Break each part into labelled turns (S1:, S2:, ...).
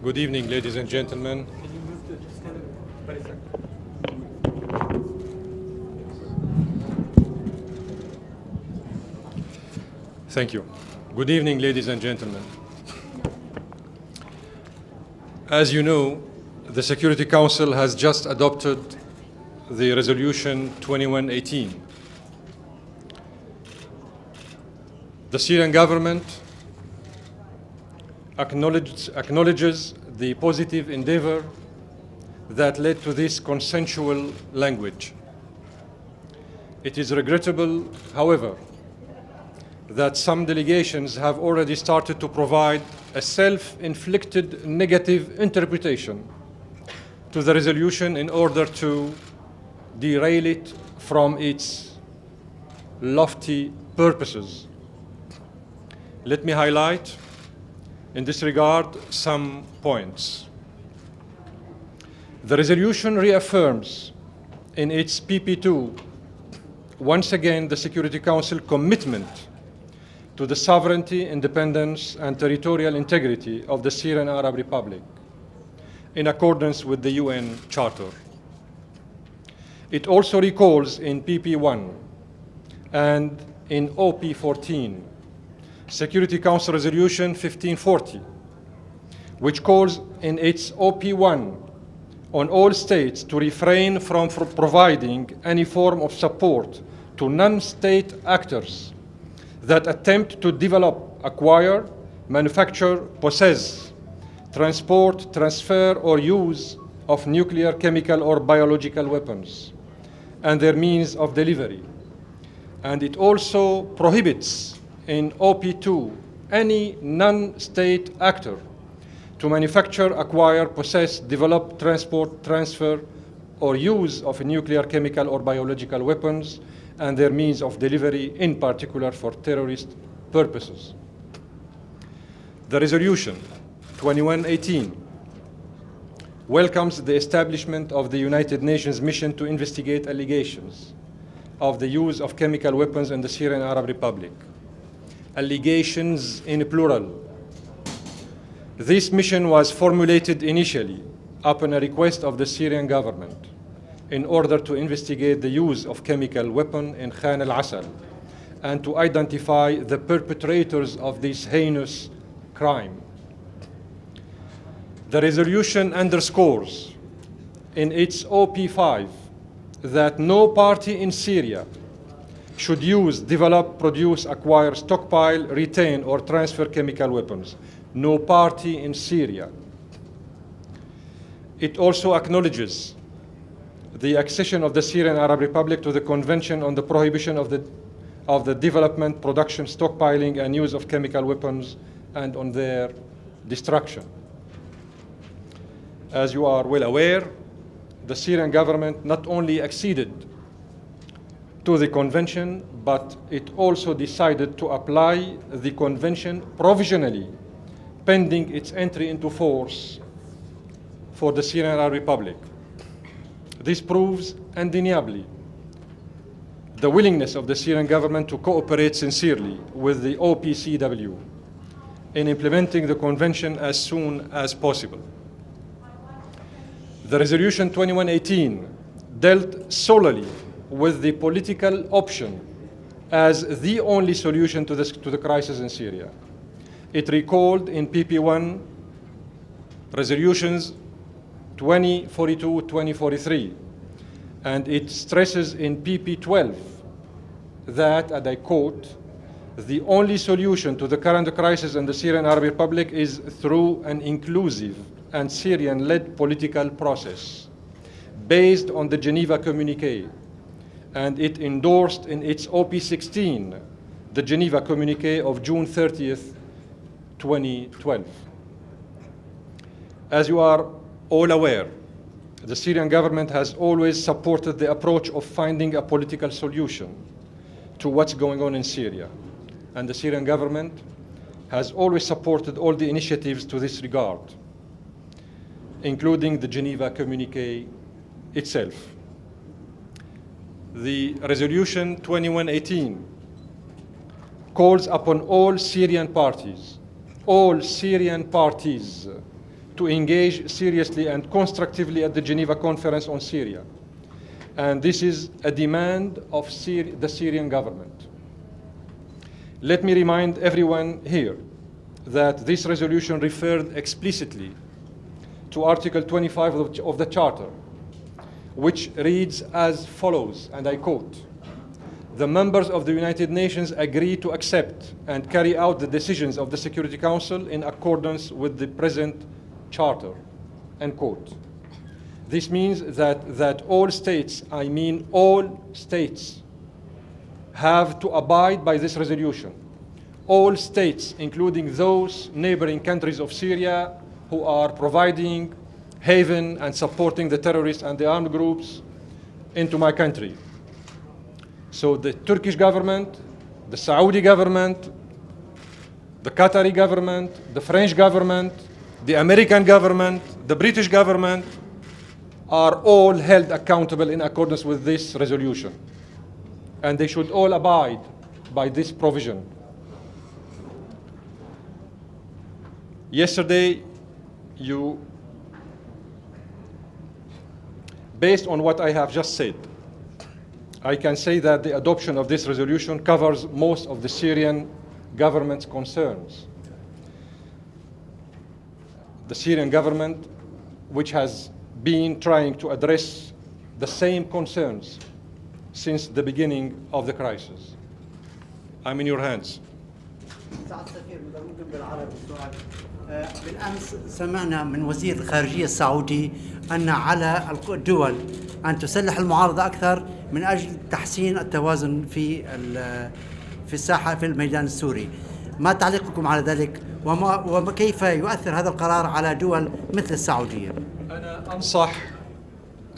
S1: Good evening, ladies and gentlemen.
S2: Can you move to just kind of 30 seconds?
S1: Thank you. Good evening, ladies and gentlemen. As you know, the Security Council has just adopted the Resolution 2118. The Syrian government acknowledges the positive endeavor that led to this consensual language. It is regrettable, however, that some delegations have already started to provide a self-inflicted negative interpretation to the resolution in order to derail it from its lofty purposes. Let me highlight in this regard some points. The resolution reaffirms in its PP2 once again the Security Council commitment to the sovereignty, independence, and territorial integrity of the Syrian Arab Republic in accordance with the UN Charter. It also recalls in PP1 and in OP14 Security Council Resolution 1540, which calls in its OP1 on all states to refrain from providing any form of support to non-state actors that attempt to develop, acquire, manufacture, possess, transport, transfer, or use of nuclear, chemical, or biological weapons and their means of delivery. And it also prohibits in OP2 any non-state actor to manufacture, acquire, possess, develop, transport, transfer, or use of nuclear, chemical, or biological weapons and their means of delivery, in particular for terrorist purposes. The resolution 2118 welcomes the establishment of the United Nations mission to investigate allegations of the use of chemical weapons in the Syrian Arab Republic. Allegations in plural. This mission was formulated initially upon a request of the Syrian government in order to investigate the use of chemical weapon in Khan al-Assal and to identify the perpetrators of this heinous crime. The resolution underscores in its OP5 that no party in Syria should use, develop, produce, acquire, stockpile, retain, or transfer chemical weapons. No party in Syria. It also acknowledges the accession of the Syrian Arab Republic to the Convention on the Prohibition of the Development, Production, Stockpiling, and Use of Chemical Weapons and on their destruction. As you are well aware, the Syrian government not only acceded to the convention, but it also decided to apply the convention provisionally, pending its entry into force for the Syrian Arab Republic. This proves undeniably the willingness of the Syrian government to cooperate sincerely with the OPCW in implementing the convention as soon as possible. The resolution 2118 dealt solely with the political option as the only solution to the crisis in Syria. It recalled in PP1 resolutions 2042, 2043, and it stresses in PP12 that, and I quote, the only solution to the current crisis in the Syrian Arab Republic is through an inclusive and Syrian-led political process based on the Geneva Communique, and it endorsed in its OP16 the Geneva Communique of June 30th, 2012. As you are all aware, the Syrian government has always supported the approach of finding a political solution to what's going on in Syria, and the Syrian government has always supported all the initiatives to this regard, including the Geneva Communique itself. The resolution 2118 calls upon all Syrian parties to engage seriously and constructively at the Geneva Conference on Syria. And this is a demand of the Syrian government. Let me remind everyone here that this resolution referred explicitly to Article 25 of the Charter, which reads as follows, and I quote, "The members of the United Nations agree to accept and carry out the decisions of the Security Council in accordance with the present Charter," end quote. This means that all states, I mean all states, have to abide by this resolution. All states, including those neighboring countries of Syria who are providing haven and supporting the terrorists and the armed groups into my country. So the Turkish government, the Saudi government, the Qatari government, the French government, the American government, the British government are all held accountable in accordance with this resolution. And they should all abide by this provision. Yesterday, based on what I have just said, I can say that the adoption of this resolution covers most of the Syrian government's concerns. The Syrian government, which has been trying to address the same concerns since the beginning of the crisis. I'm in your hands.
S3: سعادة السفير إذا ممكن بالعربي السؤال. بالأمس سمعنا من وزير الخارجية السعودي أن على الدول أن تسلح المعارضة أكثر من أجل تحسين التوازن في الساحة في الميدان السوري. ما تعليقكم على ذلك وكيف يؤثر هذا القرار على دول مثل السعودية؟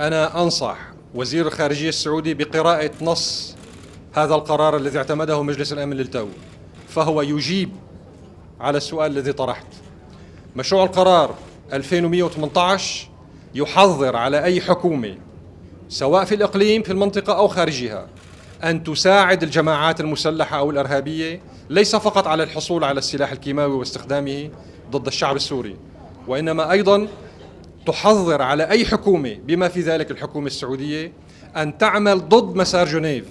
S1: أنا أنصح وزير الخارجية السعودي بقراءة نص هذا القرار الذي اعتمده مجلس الأمن للتو، فهو يجيب على السؤال الذي طرحت. مشروع القرار 2118 يحظر على أي حكومة سواء في الإقليم في المنطقة أو خارجها أن تساعد الجماعات المسلحة أو الإرهابية ليس فقط على الحصول على السلاح الكيماوي واستخدامه ضد الشعب السوري، وإنما أيضا تحظر على أي حكومة بما في ذلك الحكومة السعودية أن تعمل ضد مسار جنيف.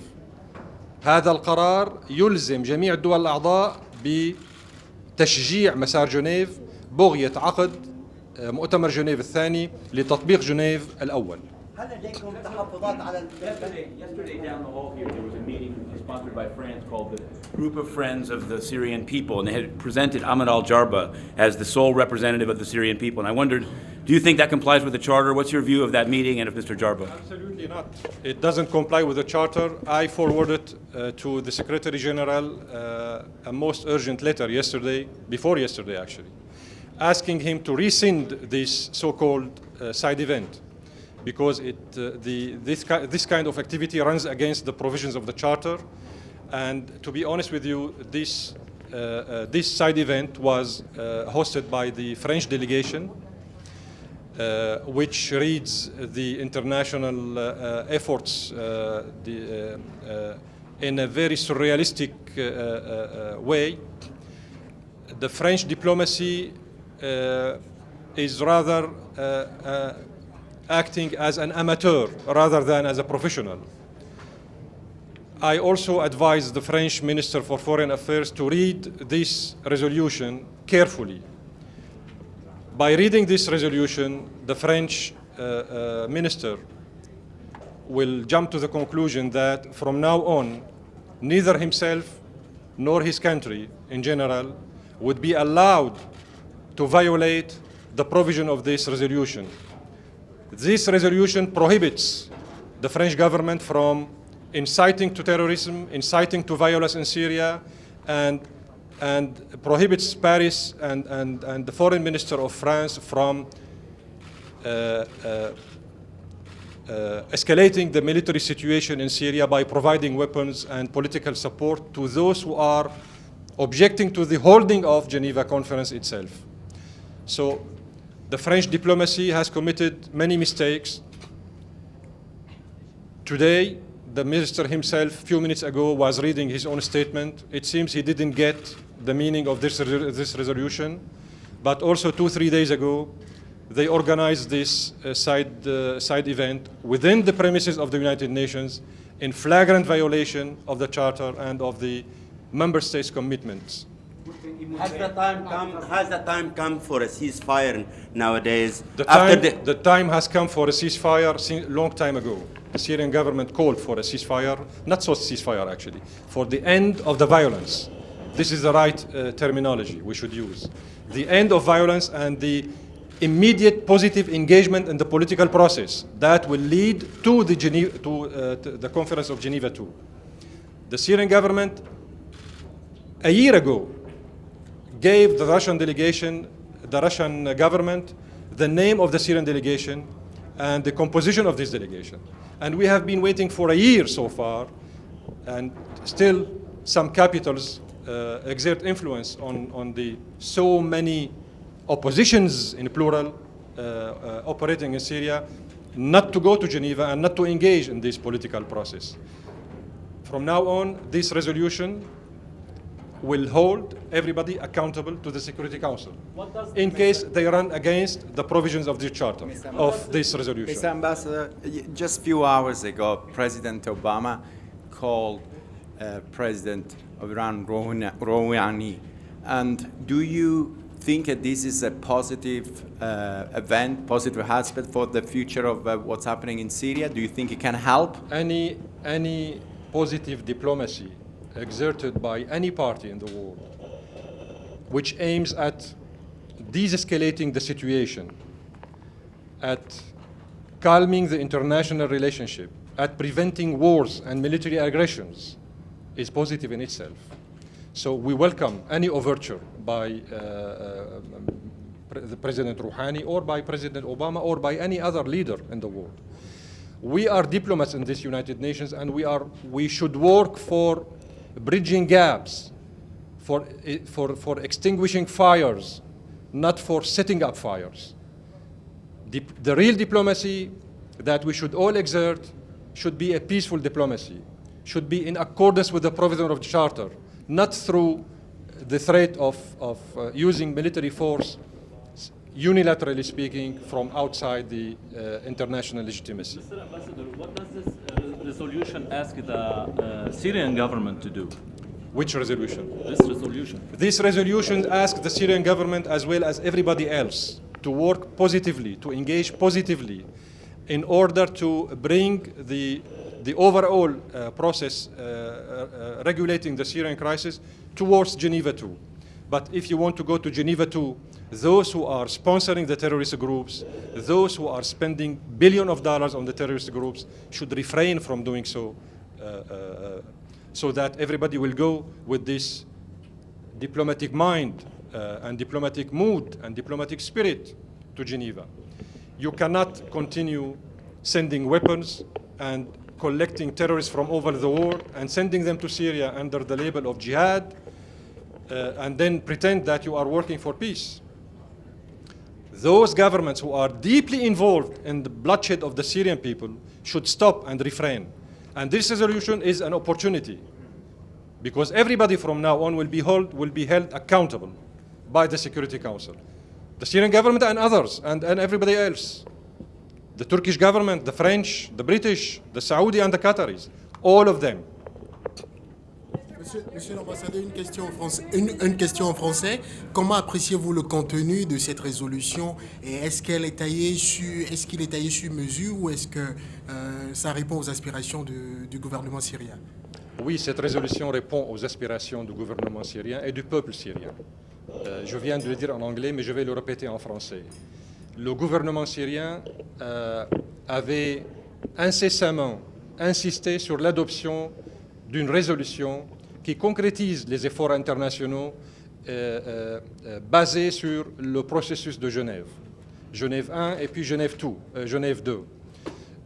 S1: هذا القرار يلزم جميع الدول الأعضاء بتشجيع مسار جنيف بغية عقد مؤتمر جنيف الثاني لتطبيق جنيف الأول.
S3: هل لديكم تحفظات على
S4: Yesterday down the hall here, there was a meeting sponsored by France called the Group of Friends of the Syrian People, and they had presented Ahmed Al Jarba as the sole representative of the Syrian people. And I wondered, do you think that complies with the Charter? What's your view of that meeting and of Mr. Jarba?
S1: Absolutely not. It doesn't comply with the Charter. I forwarded to the Secretary General a most urgent letter before yesterday actually, asking him to rescind this so-called side event, because this kind of activity runs against the provisions of the Charter. And to be honest with you, this side event was hosted by the French delegation, which reads the international efforts in a very surrealistic way. The French diplomacy is rather acting as an amateur rather than as a professional. I also advise the French Minister for Foreign Affairs to read this resolution carefully. By reading this resolution, the French minister will jump to the conclusion that from now on, neither himself nor his country in general would be allowed to violate the provision of this resolution. This resolution prohibits the French government from inciting to terrorism, inciting to violence in Syria, and prohibits Paris and the foreign minister of France from escalating the military situation in Syria by providing weapons and political support to those who are objecting to the holding of Geneva Conference itself. So the French diplomacy has committed many mistakes. Today, the minister himself, a few minutes ago, was reading his own statement. It seems he didn't get the meaning of this resolution. But also 2-3 days ago, they organized this side event within the premises of the United Nations in flagrant violation of the Charter and of the member states' commitments.
S5: Has the time come for a ceasefire nowadays?
S1: The time has come for a ceasefire a long time ago. The Syrian government called for a ceasefire, not so ceasefire actually, for the end of the violence. This is the right terminology we should use. The end of violence and the immediate positive engagement in the political process that will lead to the Conference of Geneva II. The Syrian government, a year ago, gave the Russian delegation, the Russian government, the name of the Syrian delegation and the composition of this delegation. And we have been waiting for a year so far, and still some capitals exert influence on the so many oppositions, in plural, operating in Syria, not to go to Geneva and not to engage in this political process. From now on, this resolution will hold everybody accountable to the Security Council in case they run against the provisions of the Charter, of this resolution.
S6: Mr. Ambassador, just a few hours ago, President Obama called President of Iran Rouhani. And do you think that this is a positive event, positive aspect for the future of what's happening in Syria? Do you think it can help?
S1: Any positive diplomacy exerted by any party in the world which aims at de-escalating the situation, at calming the international relationship, at preventing wars and military aggressions is positive in itself. So we welcome any overture by the President Rouhani or by President Obama or by any other leader in the world. We are diplomats in this United Nations, and we should work for bridging gaps, for extinguishing fires, not for setting up fires. The real diplomacy that we should all exert should be a peaceful diplomacy, should be in accordance with the provision of the Charter, not through the threat of using military force, unilaterally speaking, from outside the international legitimacy.
S7: Mr. Ambassador, what does this resolution ask the Syrian government to do?
S1: Which resolution?
S7: This resolution.
S1: This resolution asks the Syrian government, as well as everybody else, to work positively, to engage positively, in order to bring the overall process regulating the Syrian crisis towards Geneva II. But if you want to go to Geneva II, those who are sponsoring the terrorist groups, those who are spending billions of dollars on the terrorist groups, should refrain from doing so, so that everybody will go with this diplomatic mind and diplomatic mood and diplomatic spirit to Geneva. You cannot continue sending weapons and collecting terrorists from over the world and sending them to Syria under the label of jihad, and then pretend that you are working for peace. Those governments who are deeply involved in the bloodshed of the Syrian people should stop and refrain. And this resolution is an opportunity, because everybody from now on will be held accountable by the Security Council. The Syrian government and others, and everybody else. The Turkish government, the French, the British, the Saudi and the Qataris, all of them.
S8: Monsieur l'ambassadeur, une question en français. Comment appréciez-vous le contenu de cette résolution et est-ce qu'il est taillé sur mesure ou est-ce que ça répond aux aspirations du gouvernement syrien?
S1: Oui, cette résolution répond aux aspirations du gouvernement syrien et du peuple syrien. Je viens de le dire en anglais, mais je vais le répéter en français. Le gouvernement syrien avait incessamment insisté sur l'adoption d'une résolution qui concrétise les efforts internationaux basés sur le processus de Genève. Genève 1 et puis Genève 2.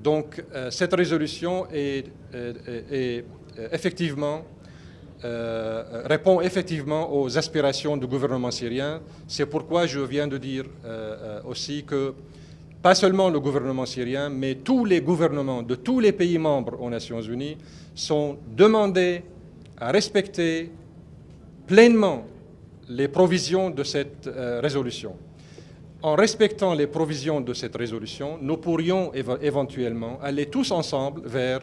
S1: Donc cette résolution répond effectivement aux aspirations du gouvernement syrien. C'est pourquoi je viens de dire aussi que pas seulement le gouvernement syrien, mais tous les gouvernements de tous les pays membres aux Nations Unies sont demandés à respecter pleinement les provisions de cette résolution. En respectant les provisions de cette résolution, nous pourrions éventuellement aller tous ensemble vers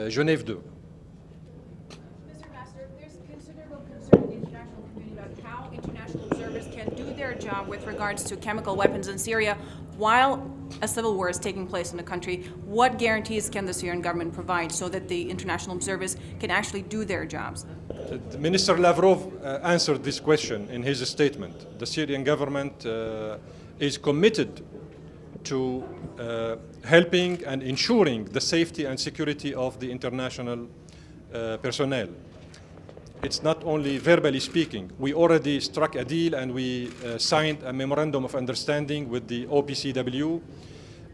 S1: Genève 2.
S9: Mr. Ambassador, there's considerable concern in the international community about how international observers can do their job with regards to chemical weapons in Syria while a civil war is taking place in the country. What guarantees can the Syrian government provide so that the international observers can actually do their jobs?
S1: Minister Lavrov answered this question in his statement. The Syrian government is committed to helping and ensuring the safety and security of the international personnel. It's not only verbally speaking. We already struck a deal and we signed a memorandum of understanding with the OPCW,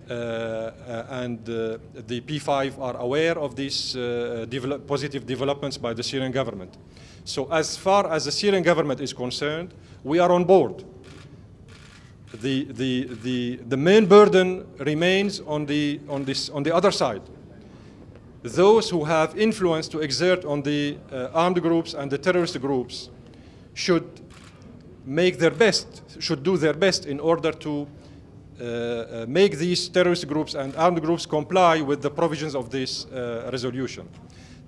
S1: and the P5 are aware of these positive developments by the Syrian government. So as far as the Syrian government is concerned, we are on board. The main burden remains on the other side. Those who have influence to exert on the armed groups and the terrorist groups should make their best, should do their best in order to make these terrorist groups and armed groups comply with the provisions of this resolution.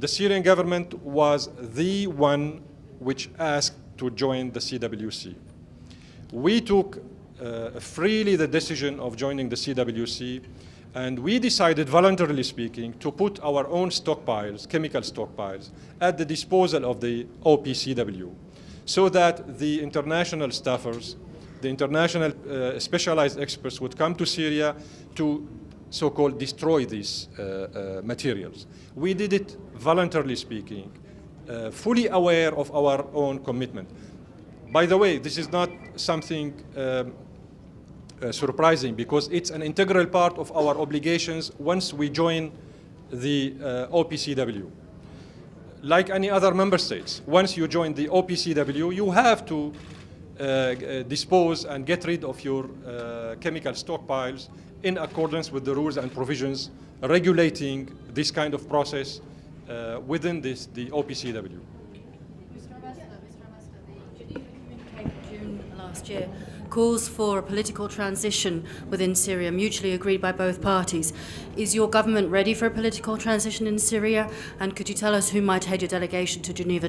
S1: The Syrian government was the one which asked to join the CWC. We took freely the decision of joining the CWC, and we decided, voluntarily speaking, to put our own stockpiles, chemical stockpiles, at the disposal of the OPCW, so that the international staffers, the international specialized experts would come to Syria to so-called destroy these materials. We did it voluntarily speaking, fully aware of our own commitment. By the way, this is not something surprising, because it's an integral part of our obligations once we join the OPCW. Like any other member states, once you join the OPCW, you have to dispose and get rid of your chemical stockpiles in accordance with the rules and provisions regulating this kind of process within the OPCW.
S10: Mr. Ambassador, the Geneva communique of June last year calls for a political transition within Syria, mutually agreed by both parties. Is your government ready for a political transition in Syria? And could you tell us who might head your delegation to Geneva